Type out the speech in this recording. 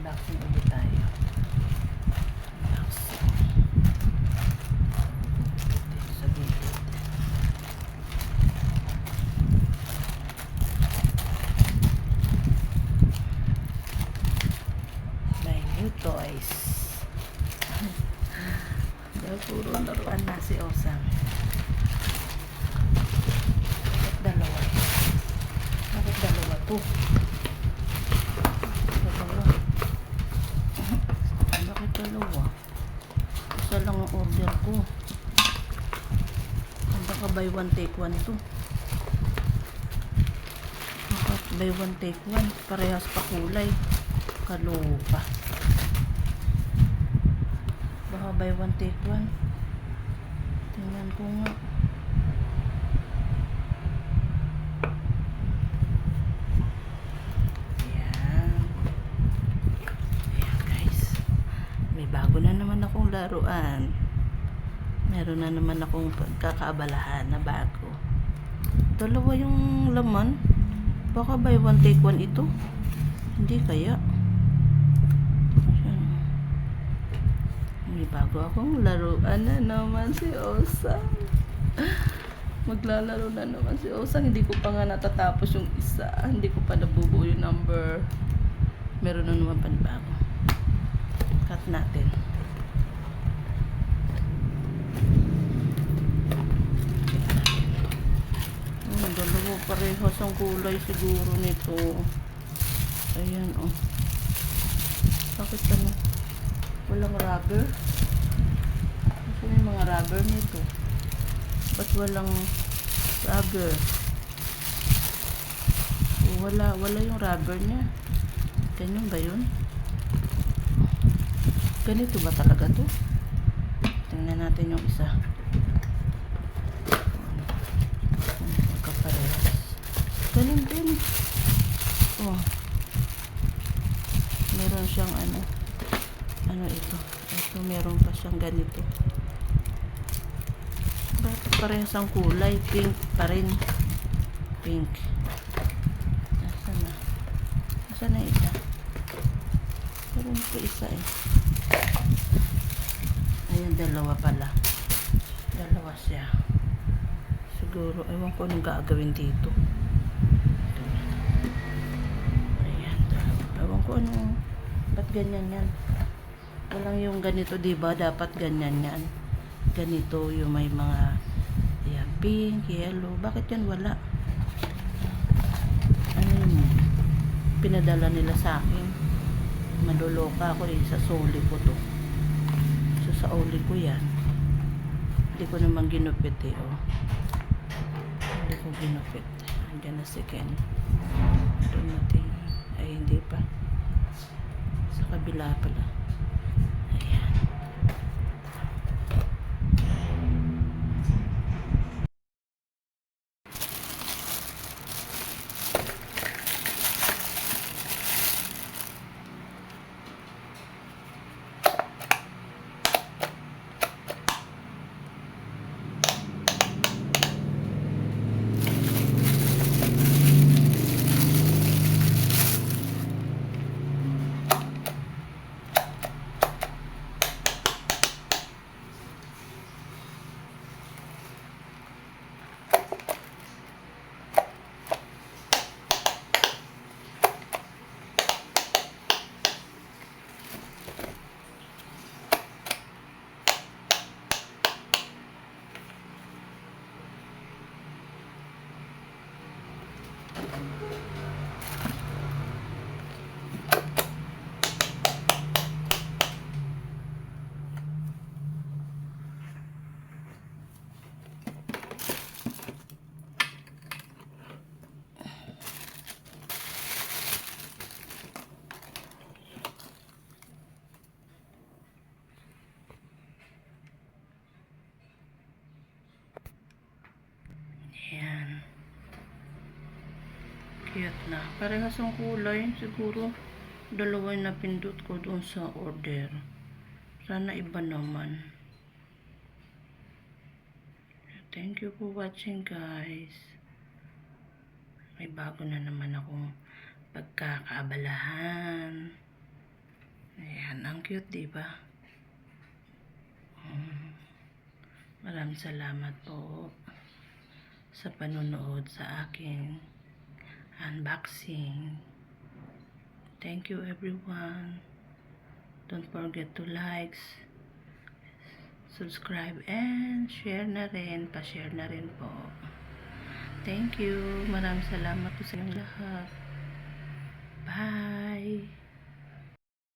Unboxing ulit tayo. Unboxing. Dito sa gilid. May new toys. Dahil puro laruan na si Osang. Bakit dalawa? Bakit dalawa to? Bakit dalawa? Isa lang ang order ko. Baka buy one take one to. Bakit buy one take one? Parehas pa kulay. Kaloka. Baka buy one take one. Tingnan ko nga. Bago na naman akong laruan. Meron na naman akong pagkakaabalahan na bago. Dalawa yung laman. Baka buy one take one ito. Hindi kaya. May bago akong laruan na naman si Osang. Maglalaro na naman si Osang. Hindi ko pa nga natatapos yung isa. Hindi ko pa nabubuo yung number. Meron na naman panibago. Cut natin. Dalawa parehas ang kulay siguro nito. Ayan oh. Bakit ano? Walang rubber? Kasi may mga rubber nito. Ba't walang rubber? Wala yung rubber niya. Ganyan ba yun? Ganito ba talaga to? Tingnan natin yung isa. Magkaparehas. Ganun din. Oh. Meron siyang ano ito. Ito meron pa siyang ganito. Bakit parehas ang kulay? Pink pa rin. Pink. Nasaan na? Nasaan na isa? Meron pa isa eh. Ayan, dalawa pala. Dalawa siya. Siguro, ewan ko anong gagawin dito. Ayan, dalawa. Ewan ko anong, ba't ganyan yan? Walang yung ganito, diba? Dapat ganyan yan. Ganito, yung may mga, ayan, pink, yellow. Bakit yan wala? Ano yun? Pinadala nila sa akin. Maluloka ako eh, sa soli ko to. Sa uli ko yan. Hindi ko naman ginupit eh, oh. Hindi ko ginupit. Andiyan na si Ken. Dumating. Ay, hindi pa. Sa kabila pala. Ayan. Ayan. Cute na. Parehas ang kulay. Siguro, dalawa yung napindot ko doon sa order. Sana iba naman. Thank you for watching, guys. May bago na naman akong pagkakaabalahan. Ayan, ang cute, diba? Maraming salamat po sa panonood sa aking unboxing. Thank you everyone. Don't forget to like, subscribe, and share na rin. Pa-share na rin po. Thank you. Maraming salamat po sa inyong lahat. Bye.